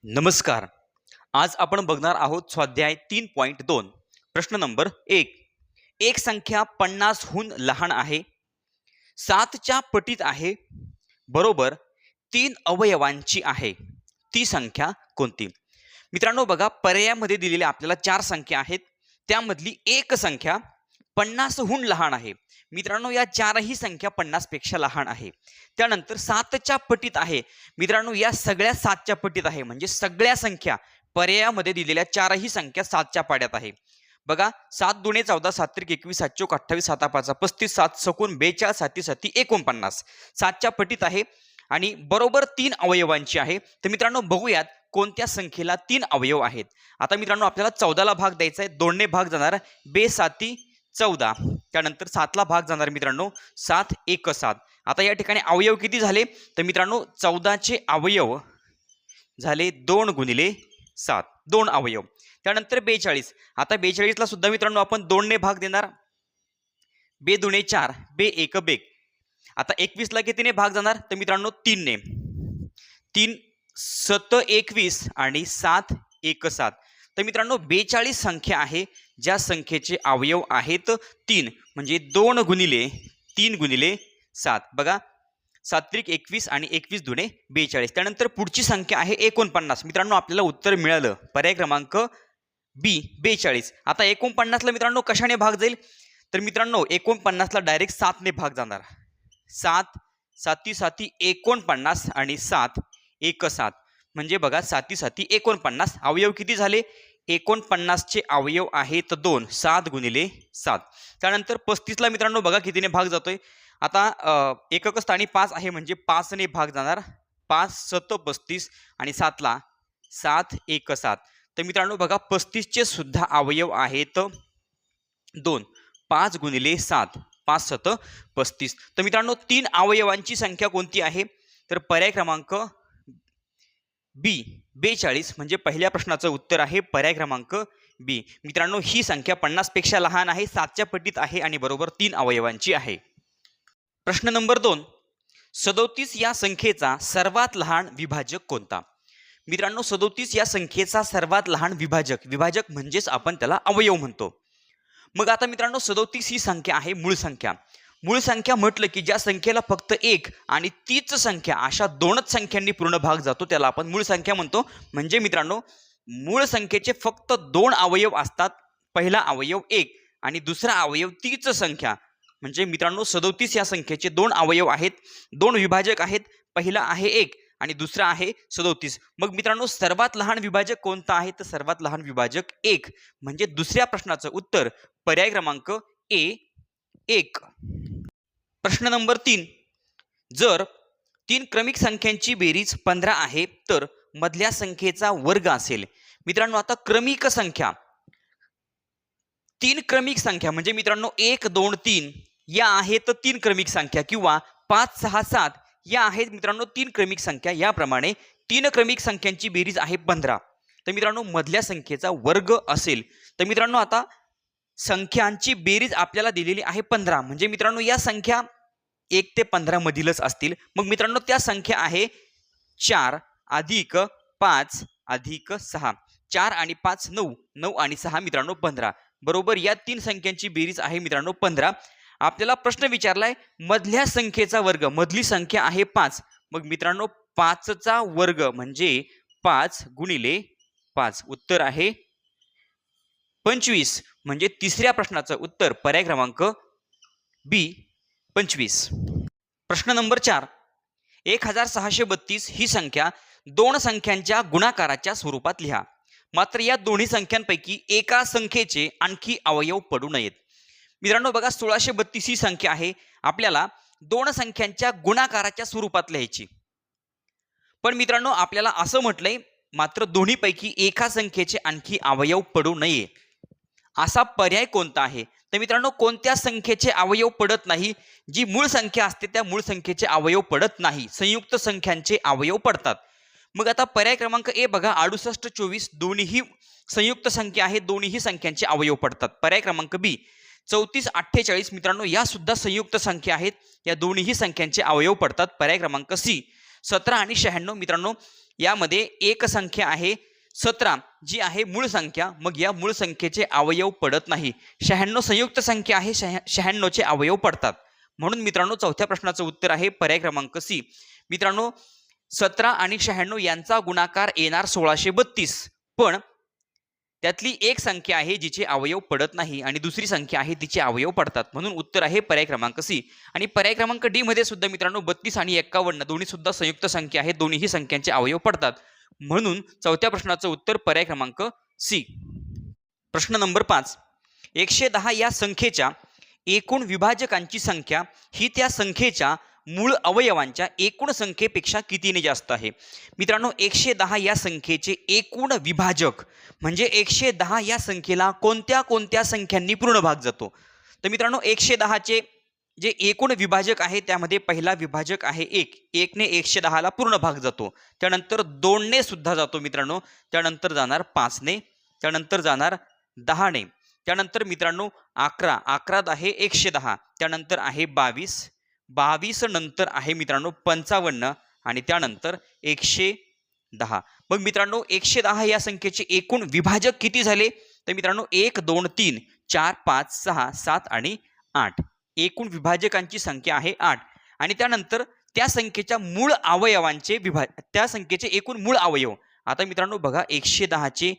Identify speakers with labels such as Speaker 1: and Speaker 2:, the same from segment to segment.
Speaker 1: नमस्कार. आज आपण बघणार आहोत स्वाध्याय 3.2. प्रश्न नंबर 1. एक संख्या 50 हून लहान आहे, 7च्या पटीत आहे, बरोबर 3 अवयवांची आहे. ती संख्या कोणती? मित्रांनो बघा, पर्यायामध्ये दिलेल्या आपल्याला 4 संख्या आहेत. त्यामधली एक संख्या 50 हून लहान आहे. मित्रांनो या चारही संख्या 50 पेक्षा लहान आहे. त्यानंतर 7च्या पटीत आहे. मित्रांनो या सगळ्या 7च्या पटीत आहे, म्हणजे सगळ्या संख्या पर्यायामध्ये दिलेल्या चारही संख्या 7च्या पाड्यात आहे. बघा, 7 दुणे 14, 7 त्रिक 21, 7 चौक 28, 7 पाचा 35, 7 सकून 42, 7 साती 49. 7च्या पटीत आहे आणि बरोबर 3 अवयवांची आहे. तर मित्रांनो बघूयात कोणत्या संख्येला 3 अवयव आहेत. आता मित्रांनो आपल्याला 14ला भाग द्यायचा आहे. 2ने भाग जाणार, बे साती 14. त्यानंतर 7ला भाग जाणार मित्रांनो, 7 एक 7. आता या ठिकाणी अवयव किती झाले? तर मित्रांनो 14चे अवयव झाले 2 गुणिले 7, 2 अवयव. त्यानंतर 42. आता 42ला सुद्धा मित्रांनो आपण 2ने भाग देणार, बे दुणे 4, बे एक बेक. आता 21ला कितीने भाग जाणार? तर मित्रांनो 3ने. 3 7 21 आणि 7 एक 7. तर मित्रांनो 42 संख्या आहे ज्या संख्येचे अवयव आहेत 3, म्हणजे 2 गुणिले 3 गुणिले 7. बघा, 7 त्रिक 21 आणि 21 दुणे 42. त्यानंतर पुढची संख्या आहे 49. मित्रांनो आपल्याला उत्तर मिळालं, पर्याय क्रमांक बी 42. आता 49ला मित्रांनो कशाने भाग जाईल? तर मित्रांनो 49ला डायरेक्ट 7ने भाग जाणार. 7 साती साती 49 आणि 7 एक 7. म्हणजे बघा 7 साती 49. अवयव किती झाले? 49चे अवयव आहेत 2, 7 गुणिले 7. त्यानंतर 35ला मित्रांनो बघा कितीने भाग जातोय. आता एकक स्थानी 5 आहे, म्हणजे 5ने भाग जाणार. 5 7 35 आणि 7ला 7 एक 7. तर मित्रांनो बघा 35चे सुद्धा अवयव आहेत 2, 5 गुणिले 7, 5 7 35. तर मित्रांनो 3 अवयवांची संख्या कोणती आहे? तर पर्याय क्रमांक बी 42, म्हणजे पहिल्या प्रश्नाचं उत्तर आहे पर्याय क्रमांक बी. मित्रांनो ही संख्या 50 पेक्षा लहान आहे, 7च्या पटीत आहे आणि बरोबर 3 अवयवांची आहे. प्रश्न नंबर 2. 37 या संख्येचा सर्वात लहान विभाजक कोणता? मित्रांनो 37 या संख्येचा सर्वात लहान विभाजक म्हणजेच आपण त्याला अवयव म्हणतो. मग आता मित्रांनो 37 ही संख्या आहे मूळ संख्या. मूळ संख्या म्हटलं की ज्या संख्येला फक्त एक आणि तीच संख्या अशा 2च संख्यांनी पूर्ण भाग जातो त्याला आपण मूळ संख्या म्हणतो. म्हणजे मित्रांनो मूळ संख्येचे फक्त 2 अवयव असतात. पहिला अवयव 1 आणि दुसरा अवयव तीच संख्या. म्हणजे मित्रांनो 37 या संख्येचे 2 अवयव आहेत, 2 विभाजक आहेत. पहिला आहे 1 आणि दुसरा आहे 37. मग मित्रांनो सर्वात लहान विभाजक कोणता आहे? तर सर्वात लहान विभाजक 1. म्हणजे दुसऱ्या प्रश्नाचं उत्तर पर्याय क्रमांक ए 1. प्रश्न नंबर 3. जर 3 क्रमिक संख्यांची बेरीज 15 आहे तर मधल्या संख्येचा वर्ग असेल. मित्रांनो आता क्रमिक संख्या, 3 क्रमिक संख्या म्हणजे मित्रांनो 1 2 3 या आहेत 3 क्रमिक संख्या, किंवा 5 6 7 या आहेत मित्रांनो 3 क्रमिक संख्या. याप्रमाणे 3 क्रमिक संख्यांची बेरीज आहे 15. तर मित्रांनो मधल्या संख्येचा वर्ग असेल. तर मित्रांनो आता संख्यांची बेरीज आपल्याला दिलेली आहे 15, म्हणजे मित्रांनो या संख्या 1 ते 15 मधीलच असतील. मग मित्रांनो त्या संख्या आहे 4 अधिक 5 अधिक 6. 4 आणि 5 9, 9 आणि 6 मित्रांनो 15. बरोबर या 3 संख्यांची बेरीज आहे मित्रांनो 15. आपल्याला प्रश्न विचारलाय मधल्या संख्येचा वर्ग. मधली संख्या आहे 5. मग मित्रांनो 5चा वर्ग म्हणजे 5 गुणिले 5. उत्तर आहे 25. म्हणजे तिसऱ्या प्रश्नाचं उत्तर पर्याय क्रमांक बी 25. प्रश्न नंबर 4. 1632 ही संख्या 2 संख्यांच्या गुणाकाराच्या स्वरूपात लिहा. मात्र या दोन्ही संख्यांपैकी एका संख्येचे आणखी अवयव पडू नयेत. मित्रांनो बघा 1632 ही संख्या आहे, आपल्याला 2 संख्यांच्या गुणाकाराच्या स्वरूपात लिहायची. पण मित्रांनो आपल्याला असं म्हटलंय मात्र दोन्हीपैकी एका संख्येचे आणखी अवयव पडू नये. असा पर्याय कोणता आहे? तर मित्रांनो कोणत्या संख्येचे अवयव पडत नाही? जी मूळ संख्या असते त्या मूळ संख्येचे अवयव पडत नाही, संयुक्त संख्यांचे अवयव पडतात. मग आता पर्याय क्रमांक ए बघा 68 24 दोन्हीही संयुक्त संख्या आहेत, दोन्हीही संख्यांचे अवयव पडतात. पर्याय क्रमांक बी 34 48 मित्रांनो या सुद्धा संयुक्त संख्या आहेत, या दोन्हीही संख्यांचे अवयव पडतात. पर्याय क्रमांक सी 17 आणि 96 मित्रांनो यामध्ये एक संख्या आहे 17 जी आहे मूळ संख्या, मग या मूळ संख्येचे अवयव पडत नाही. 96 संयुक्त संख्या आहे, 96 चे अवयव पडतात. म्हणून मित्रांनो चौथ्या प्रश्नाचं उत्तर आहे पर्याय क्रमांक सी. मित्रांनो 17 आणि 96 यांचा गुणाकार येणार 1632, पण त्यातली एक संख्या आहे जिचे अवयव पडत नाही आणि दुसरी संख्या आहे तिचे अवयव पडतात. म्हणून उत्तर आहे पर्याय क्रमांक सी. आणि पर्याय क्रमांक डी मध्ये सुद्धा मित्रांनो 32 आणि 51 दोन्ही सुद्धा संयुक्त संख्या आहेत, दोन्हीही संख्यांचे अवयव पडतात. म्हणून चौथ्या प्रश्नाचं उत्तर पर्याय क्रमांक सी. प्रश्न नंबर 5. 110 या संख्येच्या एकूण विभाजकांची संख्या ही त्या संख्येच्या मूळ अवयवांच्या एकूण संख्येपेक्षा कितीने जास्त आहे. मित्रांनो 110 या संख्येचे एकूण विभाजक म्हणजे 110 या संख्येला कोणत्या कोणत्या संख्यांनी पूर्ण भाग जातो. तर मित्रांनो 110 चे जे एकूण विभाजक आहे त्यामध्ये पहिला विभाजक आहे 1. 1 ने 110 ला पूर्ण भाग जातो. त्यानंतर 2 ने सुद्धा जातो मित्रांनो. त्यानंतर जाणार 5 ने, त्यानंतर जाणार 10 ने, त्यानंतर मित्रांनो 11. 11 आहे 110, त्यानंतर आहे 22. 22 नंतर आहे मित्रांनो 55 आणि त्यानंतर 110. मग मित्रांनो 110 या संख्येचे एकूण विभाजक किती झाले. तर मित्रांनो 1 2 3 4 5 6 7 आणि 8. एकूण विभाजकांची संख्या आहे 8. आणि त्यानंतर त्या संख्येच्या मूळ अवयवांचे त्या संख्येचे एकूण मूळ अवयव. आता मित्रांनो बघा 110 चे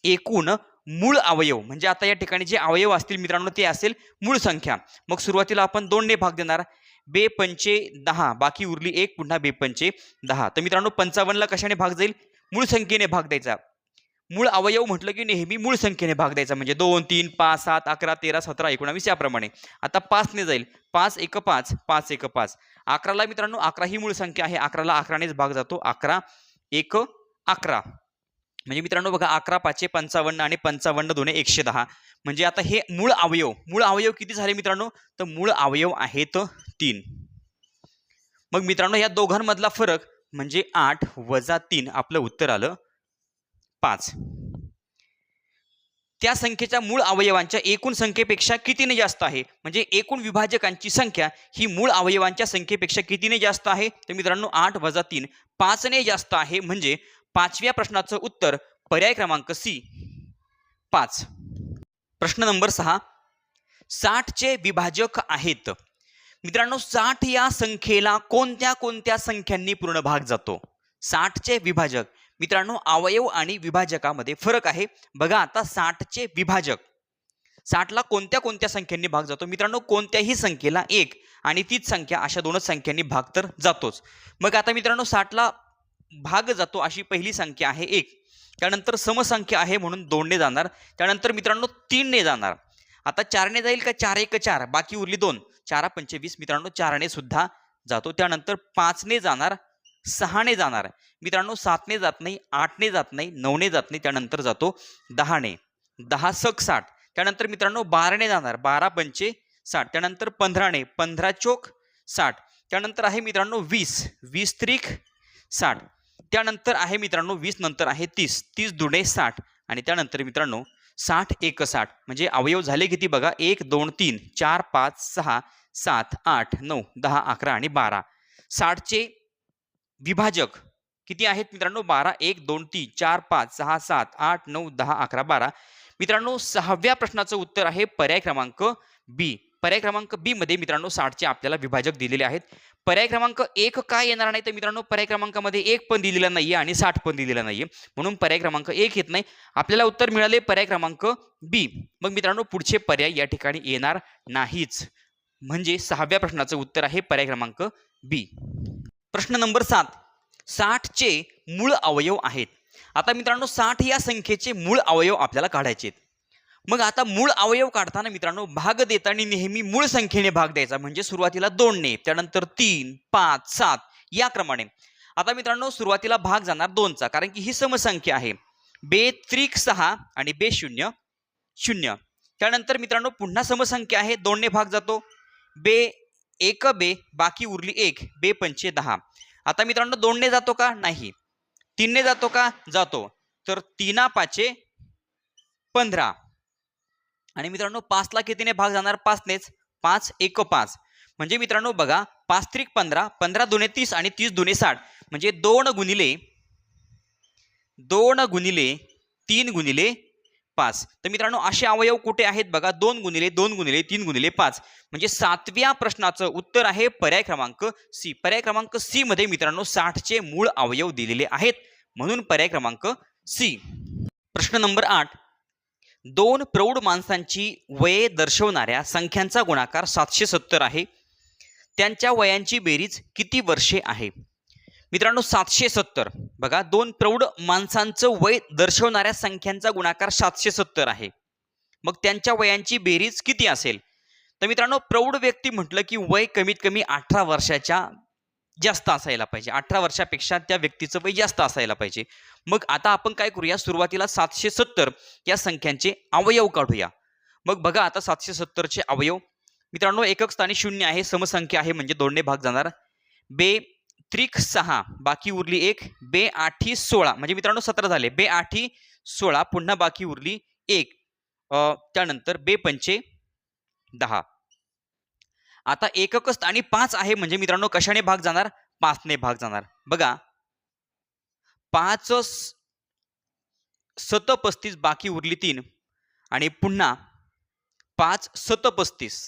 Speaker 1: एकूण मूळ अवयव म्हणजे आता या ठिकाणी जे अवयव असतील मित्रांनो ते असेल मूळ संख्या. मग सुरुवातीला आपण 2 ने भाग देणार. 2 पंचे 10, बाकी उरली 1, पुन्हा 2 पंचे 10. तर मित्रांनो 55 ला कशाने भाग जाईल. मूळ संख्येने भाग द्यायचा. मूळ अवयव म्हटलं की नेहमी मूळ संख्येने भाग द्यायचा म्हणजे 2 3 5 7 11 13 17 19 याप्रमाणे. आता 5 ने जाईल. 5 1 5 5 1 5. 11 ला मित्रांनो 11 ही मूळ संख्या आहे. 11 ला 11 नेच भाग जातो. 11 1 11 म्हणजे मित्रांनो बघा 11 5 55 आणि 55 2 110. म्हणजे आता हे मूळ अवयव किती झाले मित्रांनो. तर मूळ अवयव आहेत 3. मग मित्रांनो या दोघांमधला फरक म्हणजे 8 वजा 3 आपलं उत्तर आलं 5. त्या संख्येच्या मूळ अवयवांच्या एकूण संख्येपेक्षा कितीने जास्त आहे. म्हणजे एकूण विभाजकांची संख्या ही मूळ अवयवांच्या संख्येपेक्षा कितीने जास्त आहे. तर मित्रांनो 8 वजा 3 5 ने जास्त आहे. म्हणजे पाचव्या प्रश्नाचं उत्तर पर्याय क्रमांक सी 5. प्रश्न नंबर 6. 60 चे विभाजक आहेत. मित्रांनो 60 या संख्येला कोणत्या कोणत्या संख्यांनी पूर्ण भाग जातो. 60 चे विभाजक. मित्रांनो अवयव आणि विभाजकामध्ये फरक आहे. बघा आता 60 चे विभाजक 60 ला कोणत्या कोणत्या संख्यांनी भाग जातो. मित्रांनो कोणत्याही संख्येला 1 आणि तीच संख्या अशा दोनच संख्यांनी भाग तर जातोच. मग आता मित्रांनो 60 ला भाग जातो अशी पहिली संख्या आहे 1. त्यानंतर समसंख्या आहे म्हणून 2 ने जाणार. त्यानंतर मित्रांनो 3 ने जाणार. आता 4 ने जाईल का. 4 1 4, बाकी उरली 2. 4 5 20 मित्रांनो 4 ने सुद्धा जातो. त्यानंतर 5 ने जाणार. 6 ने जाणार. मित्रांनो 7 ने जात नाही, 8 ने जात नाही, 9 ने जात नाही. त्यानंतर जातो 10 ने. 10 सक 60. त्यानंतर मित्रांनो 12 ने जाणार. 12 पंचे 60. त्यानंतर 15 ने. 15 चोक 60. त्यानंतर आहे मित्रांनो 20. 20 त्रिक 60. त्यानंतर आहे मित्रांनो 20 नंतर आहे 30. 30 दुणे 60 आणि त्यानंतर मित्रांनो 60 1 60. म्हणजे अवयव झाले किती बघा. 1 2 3 4 5 6 7 8 9 10 11 आणि 12. 60 चे विभाजक किती आहेत मित्रांनो. 12 1 2 3 4 5 6 7 8 9 10 11 12. मित्रांनो 6व्या प्रश्नाचं उत्तर आहे पर्याय क्रमांक बी. पर्याय क्रमांक बी मध्ये मित्रांनो 60 चे आपल्याला विभाजक दिलेले आहेत. पर्याय क्रमांक 1 काय येणार नाही तर मित्रांनो पर्याय क्रमांकामध्ये 1 पण दिलेला नाहीये आणि 60 पण दिलेला नाहीये म्हणून पर्याय क्रमांक 1 येत नाही. आपल्याला उत्तर मिळाले पर्याय क्रमांक बी. मग मित्रांनो पुढचे पर्याय या ठिकाणी येणार नाहीच. म्हणजे 6व्या प्रश्नाचं उत्तर आहे पर्याय क्रमांक बी. प्रश्न नंबर 7. 60 चे मूळ अवयव आहेत. आता मित्रांनो 60 या संख्येचे मूळ अवयव आपल्याला काढायचे आहेत. मग आता मूळ अवयव काढताना मित्रांनो भाग देताना नेहमी मूळ संख्येने भाग द्यायचा म्हणजे सुरुवातीला 2 ने, त्यानंतर 3 5 7 या क्रमाने. आता मित्रांनो सुरुवातीला भाग जाणार 2 चा कारण की ही समसंख्या आहे. 2 त्रिक 6 आणि 2 0 0. त्यानंतर मित्रांनो पुन्हा समसंख्या आहे. 2 ने भाग जातो. 2 1 2 बाकी उरली 1. 2 पंचे 10. आता मित्रांनो 2 ने जातो का नाही. 3 ने जातो का जातो. तर 3 5 15 आणि मित्रांनो 5 ला कितीने भाग जाणार. 5 नेच. 5 1 5 म्हणजे मित्रांनो बघा 5 त्रिक 15 15 दुणे 30 आणि 30 दुणे 60 म्हणजे 2 गुणिले 2 गुणिले 3 गुणिले 5. तर मित्रांनो असे अवयव कुठे आहेत बघा, 2 गुणिले 2 गुणिले 3 गुणिले 5. म्हणजे 7व्या प्रश्नाचं उत्तर आहे पर्याय क्रमांक सी. पर्याय क्रमांक सी मध्ये मित्रांनो 60चे मूळ अवयव दिलेले आहेत, म्हणून पर्याय क्रमांक सी. प्रश्न नंबर 8. 2 प्रौढ माणसांची वये दर्शवणाऱ्या संख्यांचा गुणाकार 770 आहे. त्यांच्या वयांची बेरीज किती वर्षे आहे? मित्रांनो 770 बघा, 2 प्रौढ माणसांचं वय दर्शवणाऱ्या संख्यांचा गुणाकार 770 आहे. मग त्यांच्या वयांची बेरीज किती असेल? तर मित्रांनो प्रौढ व्यक्ती म्हटलं की वय कमीत कमी 18 वर्षाच्या जास्त असायला पाहिजे. 18 वर्षापेक्षा त्या व्यक्तीचं वय जास्त असायला पाहिजे. मग आता आपण काय करूया, सुरुवातीला 770 या संख्यांचे अवयव काढूया. मग बघा आता 770चे अवयव मित्रांनो, एकक स्थानी 0 आहे, समसंख्या आहे म्हणजे 2 ने भाग जाणार. बे त्रिक 6 बाकी उरली 1, बे 8 16 म्हणजे मित्रांनो 17 झाले. बे 8 16 पुन्हा बाकी उरली 1, त्यानंतर बे 5 10. आता एकक स्थानी 5 आहे म्हणजे मित्रांनो कशाने भाग जाणार? 5 ने भाग जाणार. बघा 5 7 35 बाकी उरली 3 आणि पुन्हा 5 7 35.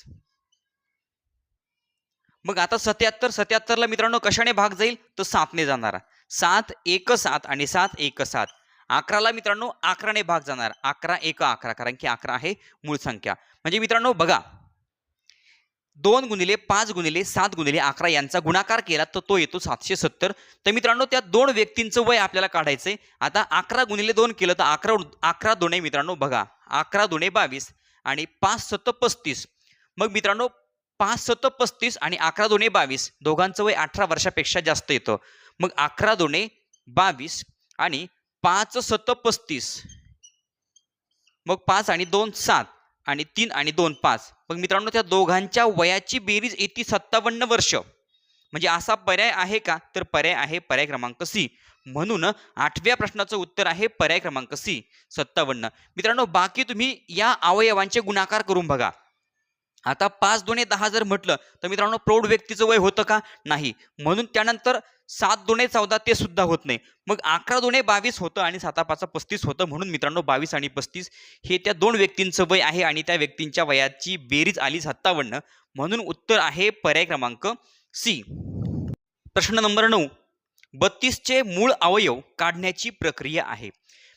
Speaker 1: मग आता 77 ला मित्रांनो कशाने भाग जाईल? तर 7 ने जाणार. 7 1 7 आणि 7 1 7. 11 ला मित्रांनो 11 ने भाग जाणार. 11 1 11 कारण की 11 आहे मूळ संख्या. म्हणजे मित्रांनो बघा 2 गुणिले 5 गुणिले 7 गुणिले 11 यांचा गुणाकार केला तर तो येतो 770. तर मित्रांनो त्या 2 व्यक्तींचं वय आपल्याला काढायचंय. आता 11 गुणिले 2 केलं तर 11 दोन मित्रांनो बघा 11 2 22 आणि 5 7 35. मग मित्रांनो 5 7 35 आणि 11 2 22 दोघांचं वय 18 वर्षापेक्षा जास्त येतं. मग 11 2 22 आणि 5 7 35. मग 5 आणि 2 7 आणि 3 आणि 2 5. मग मित्रांनो त्या दोघांच्या वयाची बेरीज येते 57 वर्ष. म्हणजे असा पर्याय आहे का? तर पर्याय आहे पर्याय क्रमांक सी. म्हणून 8व्या प्रश्नाचं उत्तर आहे पर्याय क्रमांक सी 57. मित्रांनो बाकी तुम्ही या अवयवांचे गुणाकार करून बघा. आता 5 2 10 जर म्हटलं तर मित्रांनो प्रौढ व्यक्तीचं वय होतं का? नाही. म्हणून त्यानंतर 7 2 14 ते सुद्धा होत नाही. मग 11 2 22 होतं आणि 7 5 35 होतं. म्हणून मित्रांनो 22 आणि 35 हे त्या 2 व्यक्तींचं वय आहे आणि त्या व्यक्तींच्या वयाची बेरीज आली 57. म्हणून उत्तर आहे पर्याय क्रमांक सी. प्रश्न नंबर 9. 32चे मूळ अवयव काढण्याची प्रक्रिया आहे.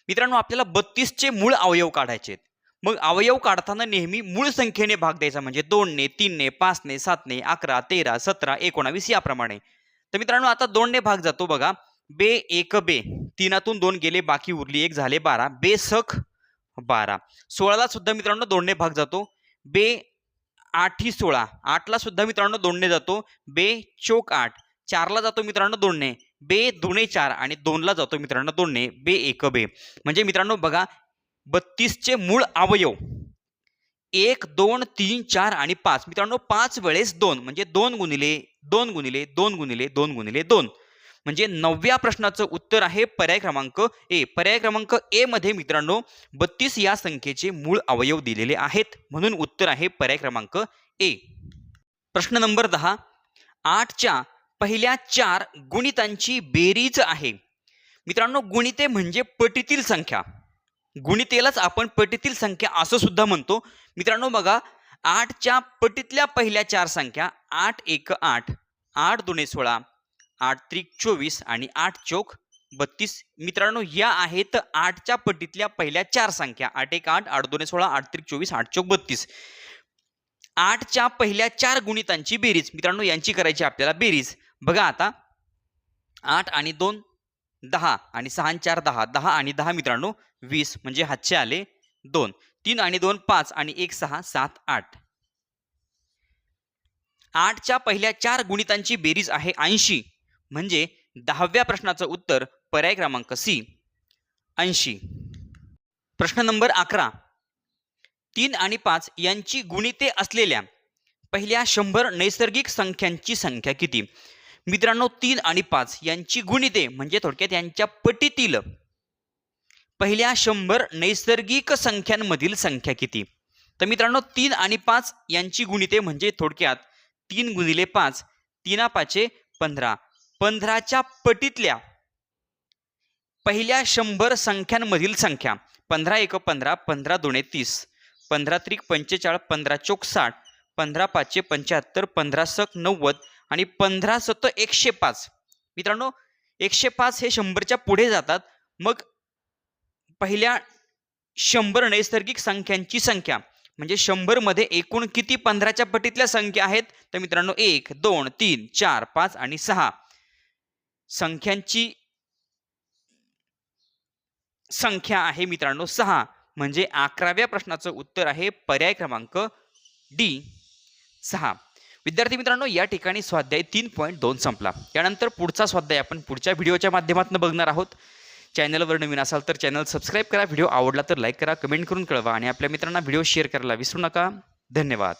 Speaker 1: मित्रांनो आपल्याला 32चे मूळ अवयव काढायचे आहेत. मग अवयव काढताना नेहमी मूळ संख्येने भाग द्यायचा म्हणजे 2 ने 3 ने 5 ने 7 ने 11 13 17 19 याप्रमाणे. तर मित्रांनो आता 2 ने भाग जातो बघा. बे 1 बे 3 2 गेले बाकी उरली 1 झाले 12. बे सख 12. 16 ला सुद्धा मित्रांनो 2 ने भाग जातो. बे 8 16 8 ला सुद्धा मित्रांनो 2 ने जातो. बे चोक 8 4 ला जातो मित्रांनो 2 ने. बे 2 4 आणि 2 ला जातो मित्रांनो 2 ने. बे 1 बे. म्हणजे मित्रांनो बघा 32चे मूळ अवयव 1 2 3 4 आणि 5. मित्रांनो 5 वेळेस 2 म्हणजे 2 गुणिले 2 गुणिले 2 गुणिले 2 गुणिले 2. म्हणजे 9व्या प्रश्नाचं उत्तर आहे पर्याय क्रमांक ए. पर्याय क्रमांक ए मध्ये मित्रांनो 32 या संख्येचे मूळ अवयव दिलेले आहेत. म्हणून उत्तर आहे पर्याय क्रमांक ए. प्रश्न नंबर 10. 8च्या पहिल्या 4 गुणितांची बेरीज आहे. मित्रांनो गुणिते म्हणजे पटीतील संख्या. गुणितेलाच आपण पटीतील संख्या असं सुद्धा म्हणतो. मित्रांनो बघा 8च्या पटीतल्या पहिल्या 4 संख्या 8 1 8 8 2 16 8 त्रिक 24 आणि 8 चौक 32. मित्रांनो या आहेत 8च्या पटीतल्या पहिल्या 4 संख्या 8 1 8 8 2 16 8 त्रिक 24 8 चौक 32. 8च्या पहिल्या 4 गुणितांची बेरीज मित्रांनो यांची करायची आपल्याला बेरीज. बघा आता 8 आणि 2 10 आणि 6 आणि 4 10 10 आणि 10 मित्रांनो 20 म्हणजे हातचे आले 2. 3 आणि 2 5 आणि 1 6 7 8. 8च्या पहिल्या 4 गुणितांची बेरीज आहे 80. म्हणजे 10व्या प्रश्नाचं उत्तर पर्याय क्रमांक सी 80. प्रश्न नंबर 11. 3 आणि 5 यांची गुणिते असलेल्या पहिल्या 100 नैसर्गिक संख्यांची संख्या किती? मित्रांनो 3 आणि 5 यांची गुणिते म्हणजे थोडक्यात यांच्या पटीतील पहिल्या 100 नैसर्गिक संख्यांमधील संख्या किती? तर मित्रांनो 3 आणि 5 यांची गुणिते म्हणजे थोडक्यात 3 गुणिले 5 3 5 15. 15च्या पटीतल्या पहिल्या 100 संख्यांमधील संख्या 15 एक 15, 15 दुणे 30, 15 त्रिक 45, 15 चौक 60, 15 पाचे 75, 15 सक 90 आणि 15 सत 105. मित्रांनो 105 हे 100च्या पुढे जातात. मग पहिल्या 100 नैसर्गिक संख्यांची संख्या म्हणजे 100 मध्ये एकूण किती 15च्या पटीतल्या संख्या आहेत? तर मित्रांनो 1, 2, 3, 4, 5 आणि 6 संख्यांची संख्या आहे मित्रांनो 6. म्हणजे 11व्या प्रश्नाचं उत्तर आहे पर्याय क्रमांक डी 6. विद्यार्थी मित्रांनो या ठिकाणी स्वाध्याय 3.2 संपला. यानंतर पुढचा स्वाध्याय आपण पुढच्या व्हिडिओच्या माध्यमातून बघणार आहोत. चॅनलवर नवीन असाल तर चॅनल सबस्क्राईब करा. व्हिडिओ आवडला तर लाईक करा, कमेंट करून कळवा आणि आपल्या मित्रांना व्हिडिओ शेअर करायला विसरू नका. धन्यवाद.